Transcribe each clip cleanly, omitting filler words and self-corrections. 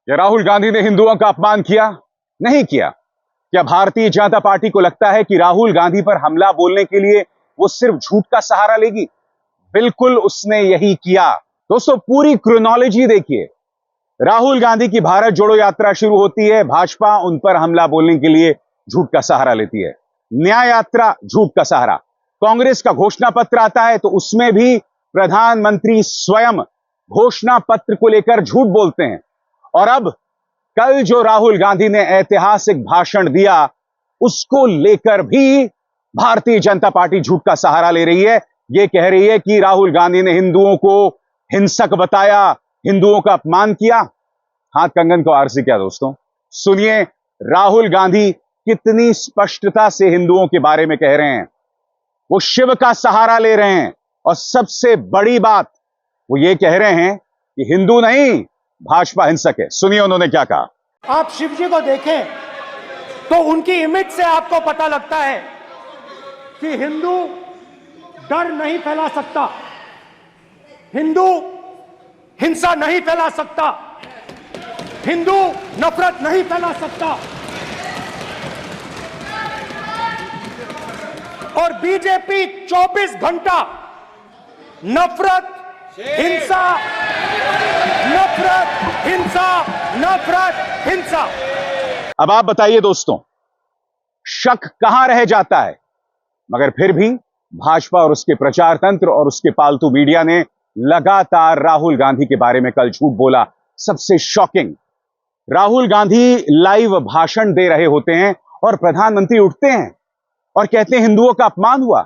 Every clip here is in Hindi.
क्या राहुल गांधी ने हिंदुओं का अपमान किया? नहीं किया। क्या भारतीय जनता पार्टी को लगता है कि राहुल गांधी पर हमला बोलने के लिए वो सिर्फ झूठ का सहारा लेगी? बिल्कुल उसने यही किया। दोस्तों, पूरी क्रोनोलॉजी देखिए। राहुल गांधी की भारत जोड़ो यात्रा शुरू होती है, भाजपा उन पर हमला बोलने के लिए झूठ का सहारा लेती है। न्याय यात्रा, झूठ का सहारा। कांग्रेस का घोषणा पत्र आता है तो उसमें भी प्रधानमंत्री स्वयं घोषणा पत्र को लेकर झूठ बोलते हैं। और अब कल जो राहुल गांधी ने ऐतिहासिक भाषण दिया, उसको लेकर भी भारतीय जनता पार्टी झूठ का सहारा ले रही है। यह कह रही है कि राहुल गांधी ने हिंदुओं को हिंसक बताया, हिंदुओं का अपमान किया। हाथ कंगन को आरसी क्या दोस्तों? सुनिए राहुल गांधी कितनी स्पष्टता से हिंदुओं के बारे में कह रहे हैं। वो शिव का सहारा ले रहे हैं और सबसे बड़ी बात वो ये कह रहे हैं कि हिंदू नहीं, भाजपा हिंसक है। सुनिए उन्होंने क्या कहा। आप शिव जी को देखें तो उनकी इमेज से आपको पता लगता है कि हिंदू डर नहीं फैला सकता, हिंदू हिंसा नहीं फैला सकता, हिंदू नफरत नहीं फैला सकता। और बीजेपी 24 घंटा नफरत, हिंसा, नफरत, हिंसा, नफरत, हिंसा। अब आप बताइए दोस्तों, शक कहां रह जाता है? मगर फिर भी भाजपा और उसके प्रचार तंत्र और उसके पालतू मीडिया ने लगातार राहुल गांधी के बारे में कल झूठ बोला। सबसे शॉकिंग, राहुल गांधी लाइव भाषण दे रहे होते हैं और प्रधानमंत्री उठते हैं और कहते हैं हिंदुओं का अपमान हुआ,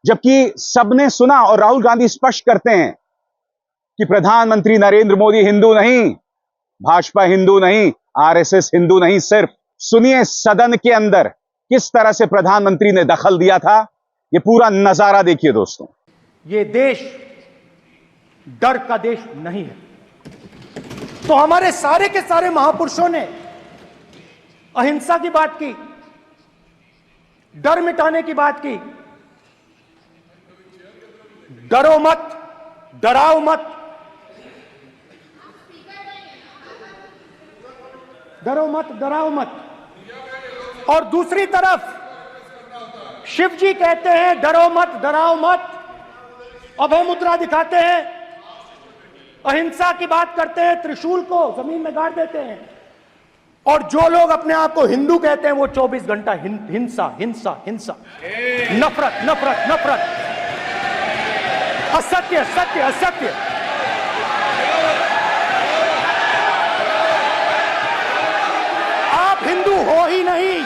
जबकि सबने सुना और राहुल गांधी स्पष्ट करते हैं कि प्रधानमंत्री नरेंद्र मोदी हिंदू नहीं, भाजपा हिंदू नहीं, आरएसएस हिंदू नहीं। सिर्फ सुनिए सदन के अंदर किस तरह से प्रधानमंत्री ने दखल दिया था, यह पूरा नजारा देखिए दोस्तों। ये देश डर का देश नहीं है। तो हमारे सारे के सारे महापुरुषों ने अहिंसा की बात की, डर मिटाने की बात की। डरो मत, डराओ मत, डरो मत, डराओ मत। और दूसरी तरफ शिव जी कहते हैं डरो मत, डराओ मत, अभय मुद्रा दिखाते हैं, अहिंसा की बात करते हैं, त्रिशूल को जमीन में गाड़ देते हैं। और जो लोग अपने आप को हिंदू कहते हैं वो 24 घंटा हिंसा, हिंसा, हिंसा, नफरत, नफरत, नफरत, असत्य, सत्य, असत्य। आप हिंदू हो ही नहीं।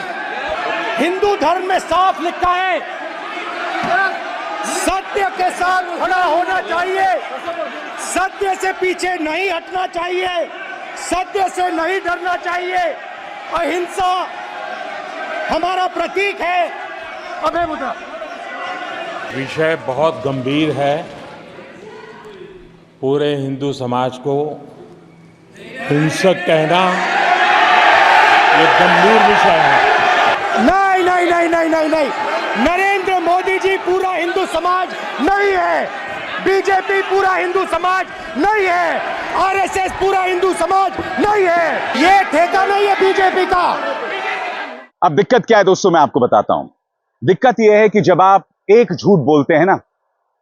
हिंदू धर्म में साफ लिखा है सत्य के साथ खड़ा होना चाहिए, सत्य से पीछे नहीं हटना चाहिए, सत्य से नहीं डरना चाहिए। अहिंसा हमारा प्रतीक है। अभय मुद्रा। विषय बहुत गंभीर है। पूरे हिंदू समाज को हिंसक कहना ये गंभीर विषय है। नहीं नहीं नहीं नहीं नहीं नहीं, नरेंद्र मोदी जी पूरा हिंदू समाज नहीं है, बीजेपी पूरा हिंदू समाज नहीं है, आरएसएस पूरा हिंदू समाज नहीं है। ये ठेका नहीं है बीजेपी का। अब दिक्कत क्या है दोस्तों, मैं आपको बताता हूं। दिक्कत यह है कि जब आप एक झूठ बोलते हैं ना,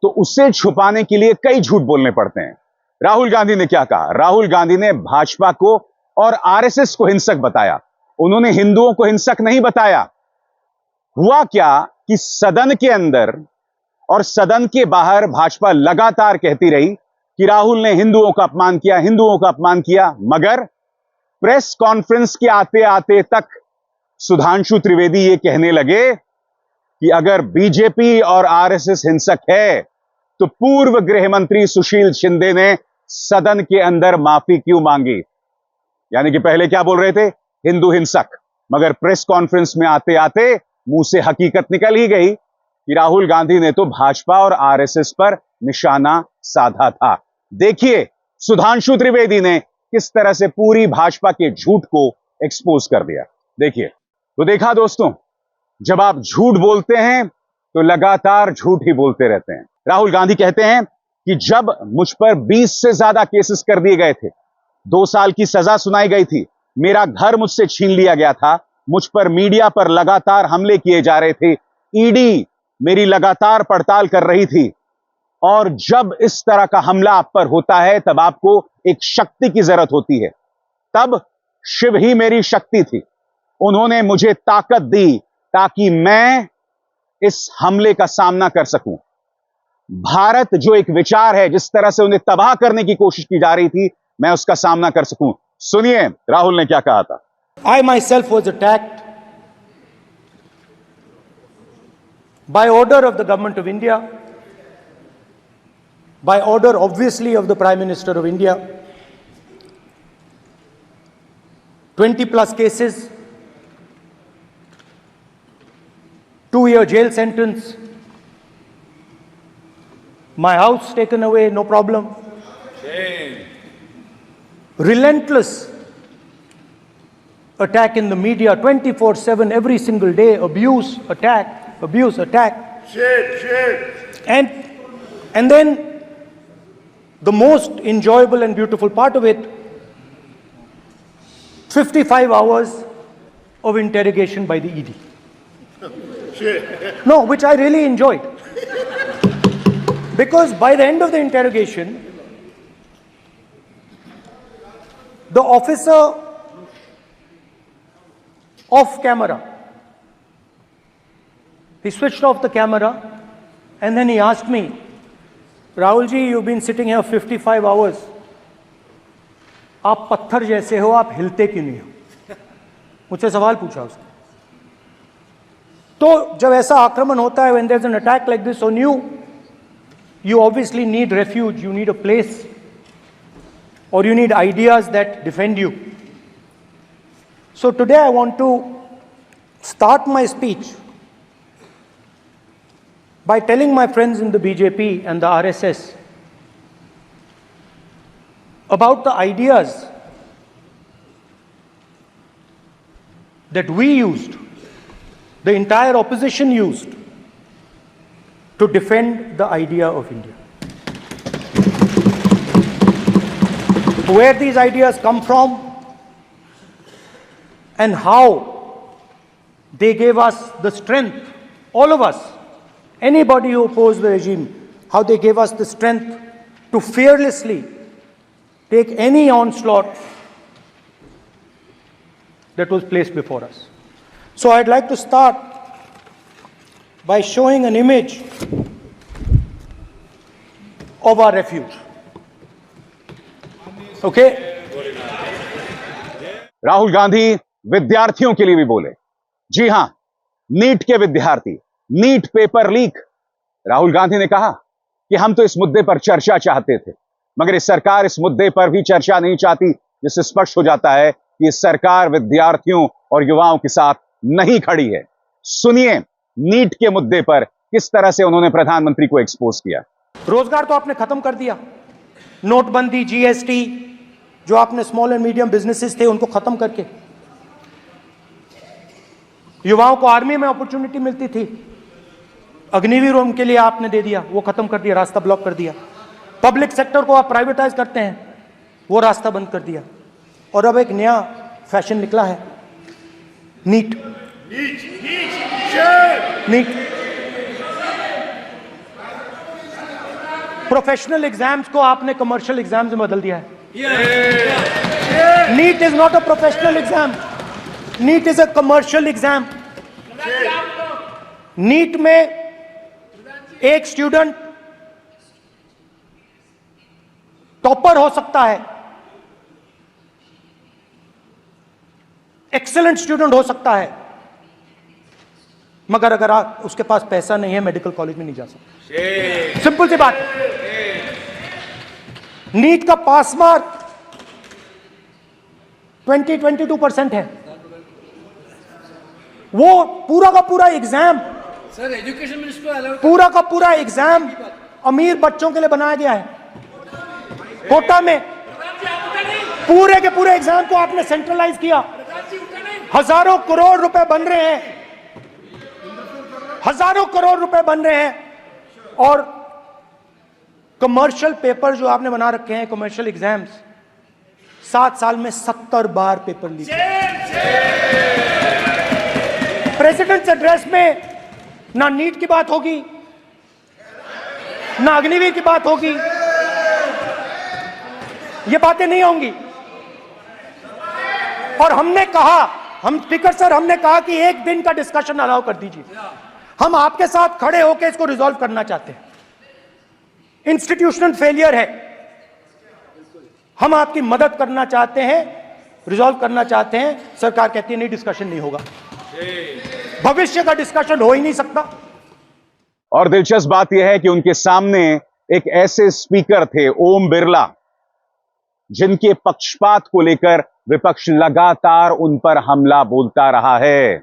तो उसे छुपाने के लिए कई झूठ बोलने पड़ते हैं। राहुल गांधी ने क्या कहा? राहुल गांधी ने भाजपा को और आरएसएस को हिंसक बताया, उन्होंने हिंदुओं को हिंसक नहीं बताया। हुआ क्या कि सदन के अंदर और सदन के बाहर भाजपा लगातार कहती रही कि राहुल ने हिंदुओं का अपमान किया, हिंदुओं का अपमान किया। मगर प्रेस कॉन्फ्रेंस के आते आते तक सुधांशु त्रिवेदी ये कहने लगे कि अगर बीजेपी और आरएसएस हिंसक है तो पूर्व गृह मंत्री सुशील शिंदे ने सदन के अंदर माफी क्यों मांगी? यानी कि पहले क्या बोल रहे थे? हिंदू हिंसक। मगर प्रेस कॉन्फ्रेंस में आते आते मुंह से हकीकत निकल ही गई कि राहुल गांधी ने तो भाजपा और आरएसएस पर निशाना साधा था। देखिए सुधांशु त्रिवेदी ने किस तरह से पूरी भाजपा के झूठ को एक्सपोज कर दिया। देखिए, तो देखा दोस्तों, जब आप झूठ बोलते हैं तो लगातार झूठ ही बोलते रहते हैं। राहुल गांधी कहते हैं कि जब मुझ पर 20 से ज्यादा केसेस कर दिए गए थे 2 साल की सजा सुनाई गई थी, मेरा घर मुझसे छीन लिया गया था, मुझ पर मीडिया पर लगातार हमले किए जा रहे थे, ईडी मेरी लगातार पड़ताल कर रही थी। और जब इस तरह का हमला आप पर होता है तब आपको एक शक्ति की जरूरत होती है। तब शिव ही मेरी शक्ति थी। उन्होंने मुझे ताकत दी ताकि मैं इस हमले का सामना कर सकूं। भारत जो एक विचार है, जिस तरह से उन्हें तबाह करने की कोशिश की जा रही थी, मैं उसका सामना कर सकूं। सुनिए राहुल ने क्या कहा था। I myself was attacked by order of the government of India, by order obviously of the Prime Minister of India. 20 plus cases, 2-year jail sentence, my house taken away, no problem. Relentless attack in the media 24/7, every single day, abuse, attack. And then the most enjoyable and beautiful part of it, 55 hours of interrogation by the ED. No, which I really enjoyed. Because by the end of the interrogation, the officer off camera, he switched off the camera and then he asked me, Rahul ji, you've been sitting here 55 hours. आप पत्थर जैसे हो, आप हिलते क्यों नहीं हो? मुझसे सवाल पूछा उसने। तो जब ऐसा आक्रमण होता है, when there's an attack like this on you, you obviously need refuge, you need a place, or you need ideas that defend you. So today I want to start my speech by telling my friends in the BJP and the RSS about the ideas that we used, the entire opposition used, to defend the idea of India. Where these ideas come from and how they gave us the strength, all of us, anybody who opposed the regime, how they gave us the strength to fearlessly take any onslaught that was placed before us. So I'd like to start by showing an image of our refuge. Okay? Rahul Gandhi विद्यार्थियों के लिए भी बोले। जी हां, नीट के विद्यार्थी, NEET paper leak. Rahul Gandhi ने कहा कि हम तो इस मुद्दे पर चर्चा चाहते थे, मगर इस सरकार इस मुद्दे पर भी चर्चा नहीं चाहती, जिससे स्पष्ट हो जाता है कि इस सरकार विद्यार्थियों और युवाओं के साथ नहीं खड़ी है। सुनिए नीट के मुद्दे पर किस तरह से उन्होंने प्रधानमंत्री को एक्सपोज किया। रोजगार तो आपने खत्म कर दिया, नोटबंदी, जीएसटी, जो आपने स्मॉल एंड मीडियम बिजनेसेस थे उनको खत्म करके युवाओं को आर्मी में अपॉर्चुनिटी मिलती थी, अग्निवीर उनके लिए आपने दे दिया, वो खत्म कर दिया, रास्ता ब्लॉक कर दिया। पब्लिक सेक्टर को आप प्राइवेटाइज करते हैं, वो रास्ता बंद कर दिया। और अब एक नया फैशन निकला है, नीट। प्रोफेशनल एग्जाम्स को आपने कमर्शियल एग्जाम्स में बदल दिया है। NEET is not a professional exam, NEET is a commercial exam. NEET में एक स्टूडेंट टॉपर हो सकता है, एक्सेलेंट स्टूडेंट हो सकता है, मगर अगर उसके पास पैसा नहीं है, मेडिकल कॉलेज में नहीं जा सकता। सिंपल सी बात। नीट का पास मार्क 22% है। वो पूरा का पूरा एग्जाम, सर एजुकेशन मिनिस्टर पूरा का पूरा एग्जाम अमीर बच्चों के लिए बनाया गया है। कोटा में पूरे के पूरे एग्जाम को आपने सेंट्रलाइज किया। हजारों करोड़ रुपए बन रहे हैं, हजारों करोड़ रुपए बन रहे हैं, और कमर्शियल पेपर जो आपने बना रखे हैं, कमर्शियल एग्जाम्स, 7 साल में 70 बार पेपर लीक। प्रेसिडेंट्स एड्रेस में ना नीट की बात होगी, ना अग्निवीर की बात होगी, ये बातें नहीं होंगी। और हमने कहा, हम स्पीकर सर, हमने कहा कि एक दिन का डिस्कशन अलाउ कर दीजिए। हम आपके साथ खड़े होकर इसको रिजॉल्व करना चाहते हैं। इंस्टीट्यूशनल फेलियर है, हम आपकी मदद करना चाहते हैं, रिजॉल्व करना चाहते हैं। सरकार कहती है नहीं, डिस्कशन नहीं होगा, भविष्य का डिस्कशन हो ही नहीं सकता। और दिलचस्प बात यह है कि उनके सामने एक ऐसे स्पीकर थे, ओम बिरला, जिनके पक्षपात को लेकर विपक्ष लगातार उन पर हमला बोलता रहा है।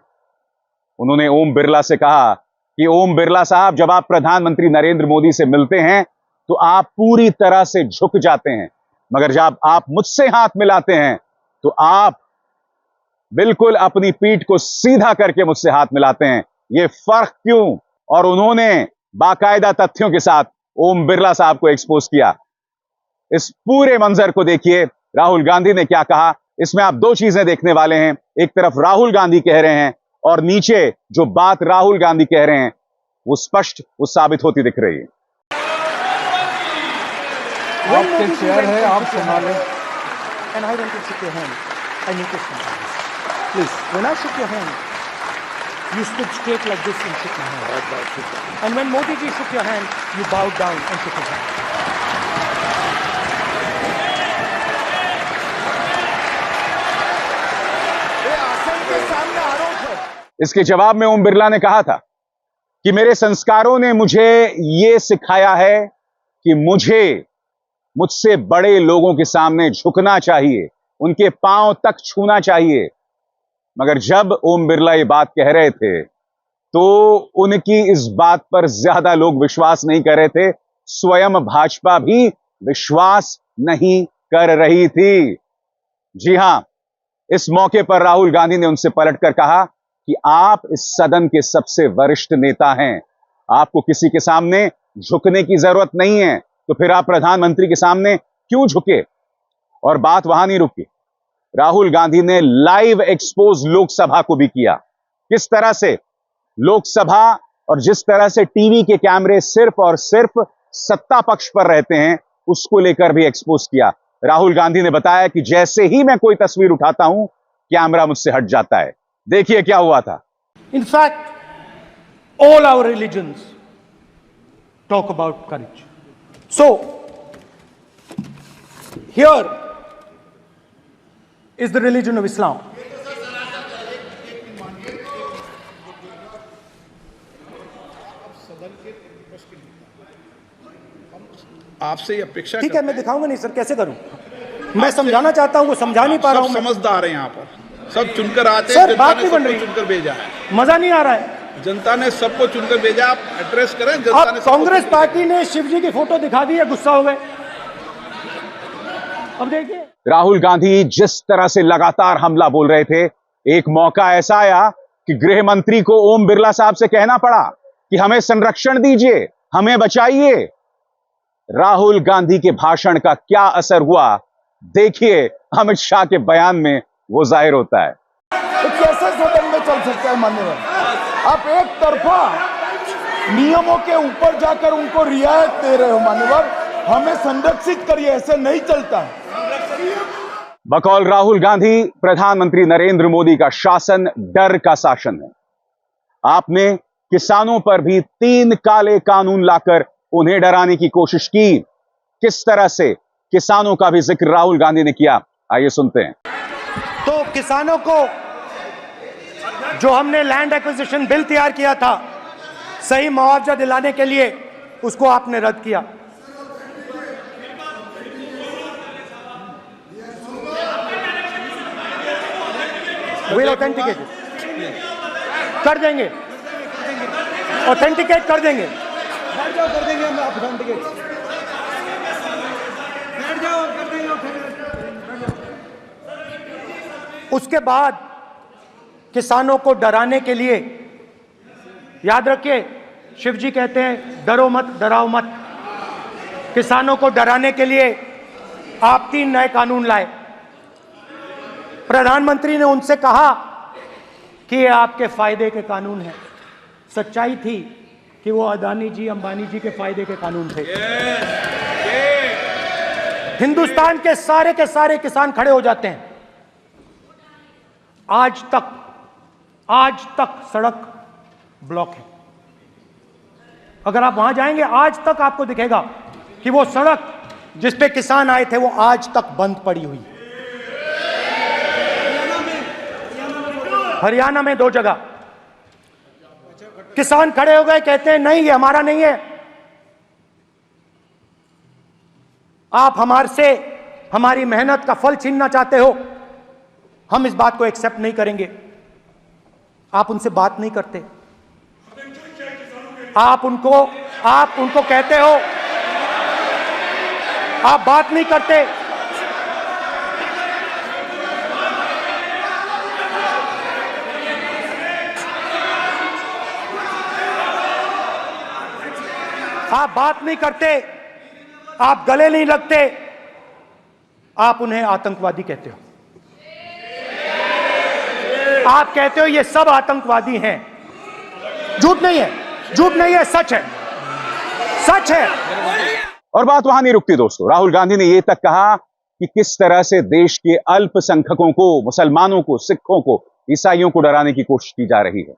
उन्होंने ओम बिरला से कहा कि ओम बिरला साहब, जब आप प्रधानमंत्री नरेंद्र मोदी से मिलते हैं तो आप पूरी तरह से झुक जाते हैं, मगर जब आप मुझसे हाथ मिलाते हैं तो आप बिल्कुल अपनी पीठ को सीधा करके मुझसे हाथ मिलाते हैं। यह फर्क क्यों? और उन्होंने बाकायदा तथ्यों के साथ ओम बिरला साहब को एक्सपोज किया। इस पूरे मंजर को देखिए, राहुल गांधी ने क्या कहा। इसमें आप दो चीजें देखने वाले हैं, एक तरफ राहुल गांधी कह रहे हैं और नीचे जो बात राहुल गांधी कह रहे हैं वो स्पष्ट, वो साबित होती दिख रही है। आपके चेयर है, आप संभालें। And I want to shake your hand. I need to smile. Please, when I shake your hand, you stood straight like this and shook my hand. And when Modi ji shook your hand, you bowed down and shook his hand. इसके जवाब में ओम बिरला ने कहा था कि मेरे संस्कारों ने मुझे यह सिखाया है कि मुझसे बड़े लोगों के सामने झुकना चाहिए, उनके पांव तक छूना चाहिए। मगर जब ओम बिरला ये बात कह रहे थे तो उनकी इस बात पर ज्यादा लोग विश्वास नहीं कर रहे थे, स्वयं भाजपा भी विश्वास नहीं कर रही थी। जी हां, इस मौके पर राहुल गांधी ने उनसे पलटकर कहा कि आप इस सदन के सबसे वरिष्ठ नेता हैं, आपको किसी के सामने झुकने की जरूरत नहीं है, तो फिर आप प्रधानमंत्री के सामने क्यों झुके? और बात वहां नहीं रुकी, राहुल गांधी ने लाइव एक्सपोज लोकसभा को भी किया। किस तरह से लोकसभा और जिस तरह से टीवी के कैमरे सिर्फ और सिर्फ सत्ता पक्ष पर रहते हैं, उसको लेकर भी एक्सपोज किया। राहुल गांधी ने बताया कि जैसे ही मैं कोई तस्वीर उठाता हूं, कैमरा मुझसे हट जाता है। देखिए क्या हुआ था। In fact, all our religions talk about courage. So, here is the religion of Islam. आपसे ये अपेक्षा ठीक है, मैं दिखाऊंगा नहीं सर, कैसे करूं? मैं समझाना चाहता हूं, वो समझा नहीं पा रहा हूं। समझदार है यहाँ पर, सब चुनकर आते सर, हैं। बात नहीं बन रही, चुनकर भेजा है, मजा नहीं आ रहा है। जनता ने सबको चुनकर भेजा। आप एड्रेस करें, जनता अब ने। कांग्रेस पार्टी ने शिव जी की फोटो दिखा दी है, गुस्सा हो गए। अब देखिए राहुल गांधी जिस तरह से लगातार हमला बोल रहे थे, एक मौका ऐसा आया कि गृह मंत्री को ओम बिरला साहब से कहना पड़ा कि हमें संरक्षण दीजिए, हमें बचाइए। राहुल गांधी के भाषण का क्या असर हुआ, देखिए अमित शाह के बयान में वो जाहिर होता है। तो कैसे सदन में चल सकता है मान्यवर? आप एक तरफा नियमों के ऊपर जाकर उनको रियायत दे रहे हो मान्यवर, हमें संरक्षित करिए, ऐसे नहीं चलता है। बकौल राहुल गांधी, प्रधानमंत्री नरेंद्र मोदी का शासन डर का शासन है। आपने किसानों पर भी 3 काले कानून लाकर उन्हें डराने की कोशिश की। किस तरह से किसानों का भी जिक्र राहुल गांधी ने किया, आइए सुनते हैं। तो किसानों को जो हमने लैंड एक्विजिशन बिल तैयार किया था सही मुआवजा दिलाने के लिए, उसको आपने रद्द किया। विल ऑथेंटिकेट कर देंगे, ऑथेंटिकेट कर देंगे, कर देंगे हम ऑथेंटिकेट। उसके बाद किसानों को डराने के लिए, याद रखिए शिव जी कहते हैं डरो मत डराओ मत, किसानों को डराने के लिए आप 3 नए कानून लाए। प्रधानमंत्री ने उनसे कहा कि ये आपके फायदे के कानून हैं। सच्चाई थी कि वो अदानी जी, अंबानी जी के फायदे के कानून थे। हिंदुस्तान के सारे किसान खड़े हो जाते हैं। आज तक सड़क ब्लॉक है। अगर आप वहां जाएंगे, आज तक आपको दिखेगा कि वो सड़क जिस पे किसान आए थे वो आज तक बंद पड़ी हुई। हरियाणा में 2 जगह किसान खड़े हो गए, कहते हैं नहीं, ये हमारा नहीं है। आप हमारे से हमारी मेहनत का फल छीनना चाहते हो, हम इस बात को एक्सेप्ट नहीं करेंगे। आप उनसे बात नहीं करते, आप उनको कहते हो, आप बात नहीं करते। आप बात नहीं करते, आप गले नहीं लगते, आप उन्हें आतंकवादी कहते हो। आप कहते हो ये सब आतंकवादी हैं। झूठ नहीं है, सच है, सच है। और बात वहां नहीं रुकती दोस्तों। राहुल गांधी ने यह तक कहा कि किस तरह से देश के अल्पसंख्यकों को, मुसलमानों को, सिखों को, ईसाइयों को डराने की कोशिश की जा रही है।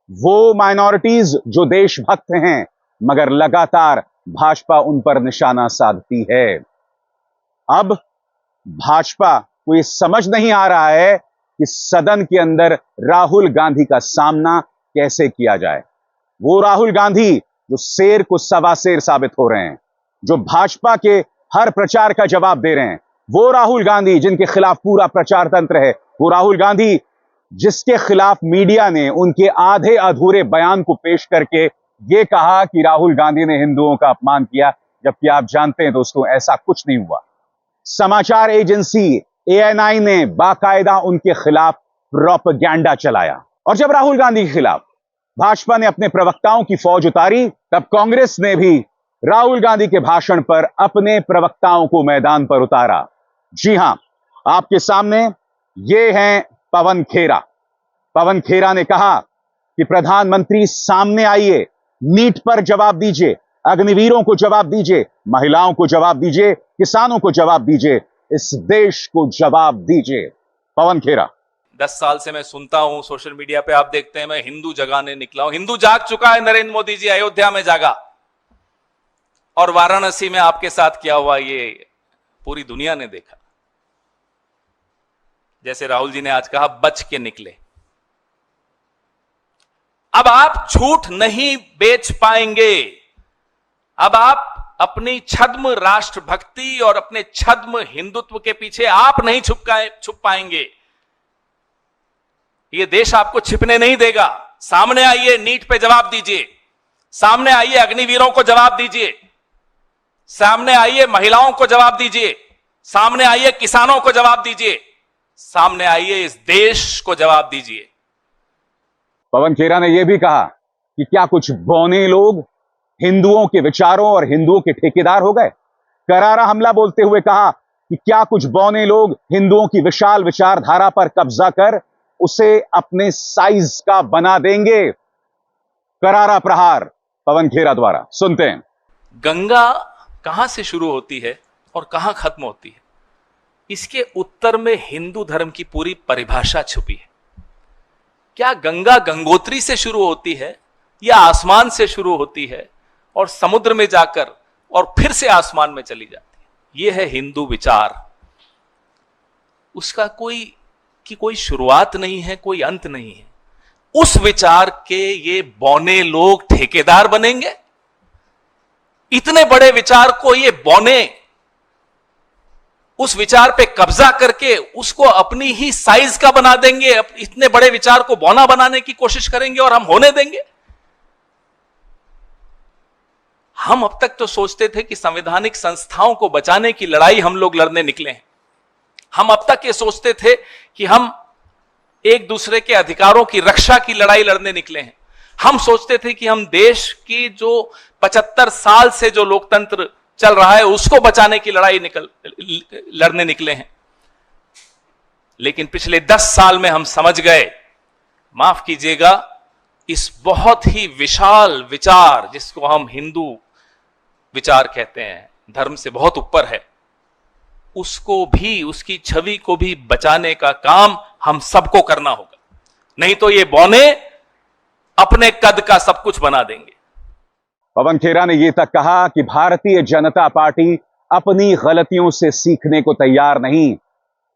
वो माइनॉरिटीज जो देशभक्त हैं, मगर लगातार भाजपा उन पर निशाना साधती है। अब भाजपा को यह समझ नहीं आ रहा है कि सदन के अंदर राहुल गांधी का सामना कैसे किया जाए। वो राहुल गांधी जो शेर को सवा शेर साबित हो रहे हैं, जो भाजपा के हर प्रचार का जवाब दे रहे हैं, वो राहुल गांधी जिनके खिलाफ पूरा प्रचार तंत्र है, वो राहुल गांधी जिसके खिलाफ मीडिया ने उनके आधे अधूरे बयान को पेश करके यह कहा कि राहुल गांधी ने हिंदुओं का अपमान किया, जबकि आप जानते हैं दोस्तों ऐसा कुछ नहीं हुआ। समाचार एजेंसी ANI ने बाकायदा उनके खिलाफ प्रोपेगेंडा चलाया। और जब राहुल गांधी के खिलाफ भाजपा ने अपने प्रवक्ताओं की फौज उतारी, तब कांग्रेस ने भी राहुल गांधी के भाषण पर अपने प्रवक्ताओं को मैदान पर उतारा। जी हां, आपके सामने ये हैं पवन खेरा। पवन खेरा ने कहा कि प्रधानमंत्री सामने आइए, नीट पर जवाब दीजिए, अग्निवीरों को जवाब दीजिए, महिलाओं को जवाब दीजिए, किसानों को जवाब दीजिए, इस देश को जवाब दीजिए। पवन खेरा। 10 साल से मैं सुनता हूं, सोशल मीडिया पे आप देखते हैं, मैं हिंदू जगाने निकला हूं। हिंदू जाग चुका है, नरेंद्र मोदी जी अयोध्या में जागा, और वाराणसी में आपके साथ क्या हुआ ये पूरी दुनिया ने देखा। जैसे राहुल जी ने आज कहा, बच के निकले। अब आप झूठ नहीं बेच पाएंगे। अब आप अपनी छद्म राष्ट्रभक्ति और अपने छद्म हिंदुत्व के पीछे आप नहीं छुप पाएंगे। ये देश आपको छिपने नहीं देगा। सामने आइए, नीट पे जवाब दीजिए। सामने आइए, अग्निवीरों को जवाब दीजिए। सामने आइए, महिलाओं को जवाब दीजिए। सामने आइए, किसानों को जवाब दीजिए। सामने आइए, इस देश को जवाब दीजिए। पवन खेरा ने यह भी कहा कि क्या कुछ बौने लोग हिंदुओं के विचारों और हिंदुओं के ठेकेदार हो गए। करारा हमला बोलते हुए कहा कि क्या कुछ बौने लोग हिंदुओं की विशाल विचारधारा पर कब्जा कर उसे अपने साइज का बना देंगे। करारा प्रहार पवन खेरा द्वारा। सुनते हैं। गंगा कहां से शुरू होती है और कहां खत्म होती है, इसके उत्तर में हिंदू धर्म की पूरी परिभाषा छुपी है। क्या गंगा गंगोत्री से शुरू होती है या आसमान से शुरू होती है और समुद्र में जाकर और फिर से आसमान में चली जाती है? यह है हिंदू विचार। उसका कोई शुरुआत नहीं है, कोई अंत नहीं है। उस विचार के ये बौने लोग ठेकेदार बनेंगे। इतने बड़े विचार को ये बौने उस विचार पे कब्जा करके उसको अपनी ही साइज का बना देंगे। इतने बड़े विचार को बौना बनाने की कोशिश करेंगे और हम होने देंगे? हम अब तक तो सोचते थे कि संवैधानिक संस्थाओं को बचाने की लड़ाई हम लोग लड़ने निकले हैं। हम अब तक ये सोचते थे कि हम एक दूसरे के अधिकारों की रक्षा की लड़ाई लड़ने निकले हैं। हम सोचते थे कि हम देश की जो 75 साल से जो लोकतंत्र चल रहा है उसको बचाने की लड़ाई लड़ने निकले हैं। लेकिन पिछले 10 साल में हम समझ गए, माफ कीजिएगा, इस बहुत ही विशाल विचार जिसको हम हिंदू विचार कहते हैं, धर्म से बहुत ऊपर है, उसको भी, उसकी छवि को भी बचाने का काम हम सबको करना होगा। नहीं तो ये बौने अपने कद का सब कुछ बना देंगे। पवन खेरा ने यह तक कहा कि भारतीय जनता पार्टी अपनी गलतियों से सीखने को तैयार नहीं।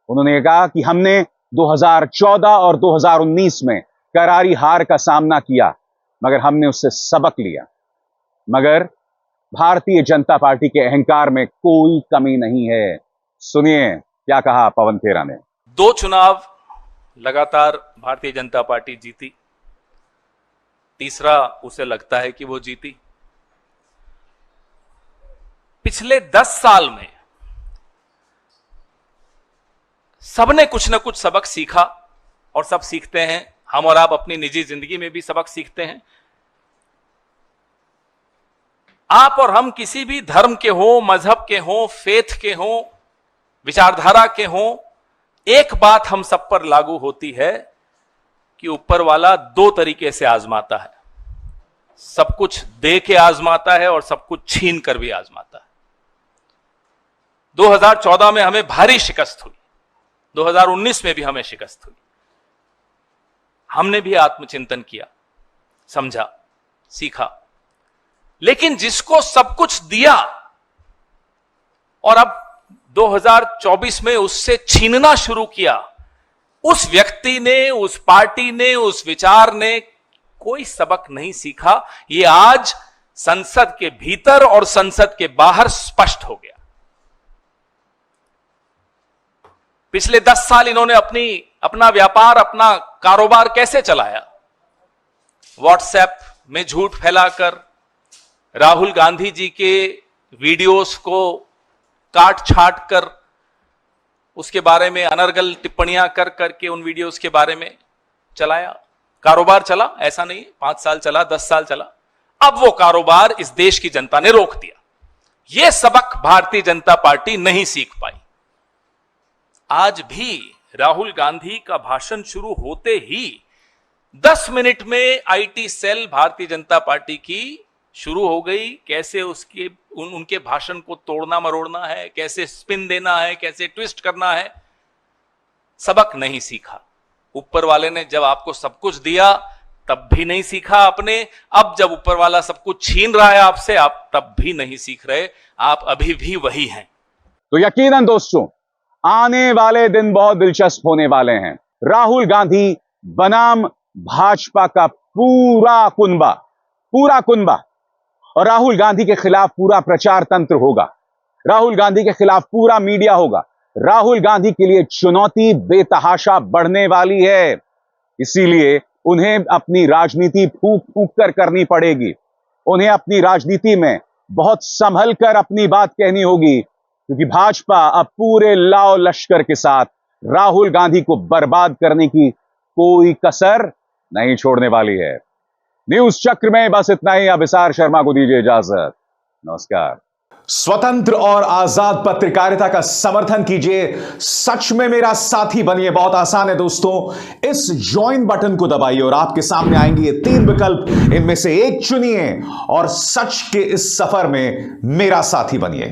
उन्होंने कहा कि हमने 2014 और 2019 में करारी हार का सामना किया, मगर हमने उससे सबक लिया। मगर भारतीय जनता पार्टी के अहंकार में कोई कमी नहीं है। सुनिए क्या कहा पवन खेरा ने। 2 चुनाव लगातार भारतीय जनता पार्टी जीती, तीसरा उसे लगता है कि वो जीती। पिछले 10 साल में सबने कुछ ना कुछ सबक सीखा और सब सीखते हैं। हम और आप अपनी निजी जिंदगी में भी सबक सीखते हैं। आप और हम किसी भी धर्म के हो, मजहब के हो, फेथ के हो, विचारधारा के हो, एक बात हम सब पर लागू होती है कि ऊपर वाला 2 तरीके से आजमाता है। सब कुछ दे के आजमाता है और सब कुछ छीन कर भी आजमाता है। 2014 में हमें भारी शिकस्त हुई, 2019 में भी हमें शिकस्त हुई। हमने भी आत्मचिंतन किया, समझा, सीखा। लेकिन जिसको सब कुछ दिया और अब 2024 में उससे छीनना शुरू किया, उस व्यक्ति ने, उस पार्टी ने, उस विचार ने कोई सबक नहीं सीखा। यह आज संसद के भीतर और संसद के बाहर स्पष्ट हो गया। पिछले 10 साल इन्होंने अपना व्यापार, अपना कारोबार कैसे चलाया? व्हाट्सएप में झूठ फैलाकर, राहुल गांधी जी के वीडियोस को काट छाट कर, उसके बारे में अनर्गल टिप्पणियां कर करके उन वीडियोस के बारे में चलाया। कारोबार चला, ऐसा नहीं, 5 साल चला, 10 साल चला। अब वो कारोबार इस देश की जनता ने रोक दिया। यह सबक भारतीय जनता पार्टी नहीं सीख पाई। आज भी राहुल गांधी का भाषण शुरू होते ही 10 मिनट में IT cell Bharatiya Janata party की शुरू हो गई। कैसे उनके भाषण को तोड़ना मरोड़ना है, कैसे स्पिन देना है, कैसे ट्विस्ट करना है, सबक नहीं सीखा। ऊपर वाले ने जब आपको सब कुछ दिया तब भी नहीं सीखा आपने। अब जब ऊपर वाला सब कुछ छीन रहा है आपसे, आप तब भी नहीं सीख रहे। आप अभी भी वही हैं। तो यकीनन दोस्तों, आने वाले दिन बहुत दिलचस्प होने वाले हैं। राहुल गांधी बनाम भाजपा का पूरा कुनबा और राहुल गांधी के खिलाफ पूरा प्रचार तंत्र होगा। राहुल गांधी के खिलाफ पूरा मीडिया होगा। राहुल गांधी के लिए चुनौती बेतहाशा बढ़ने वाली है। इसीलिए उन्हें अपनी राजनीति फूंक फूंक कर करनी पड़ेगी। उन्हें अपनी राजनीति में बहुत संभल कर अपनी बात कहनी होगी, क्योंकि भाजपा अब पूरे लाव लश्कर के साथ राहुल गांधी को बर्बाद करने की कोई कसर नहीं छोड़ने वाली है। न्यूज चक्र में बस इतना ही। अभिसार शर्मा को दीजिए इजाजत। नमस्कार। स्वतंत्र और आजाद पत्रकारिता का समर्थन कीजिए, सच में मेरा साथी बनिए। बहुत आसान है दोस्तों, इस ज्वाइन बटन को दबाइए और आपके सामने आएंगे ये 3 विकल्प। इनमें से एक चुनिए और सच के इस सफर में मेरा साथी बनिए।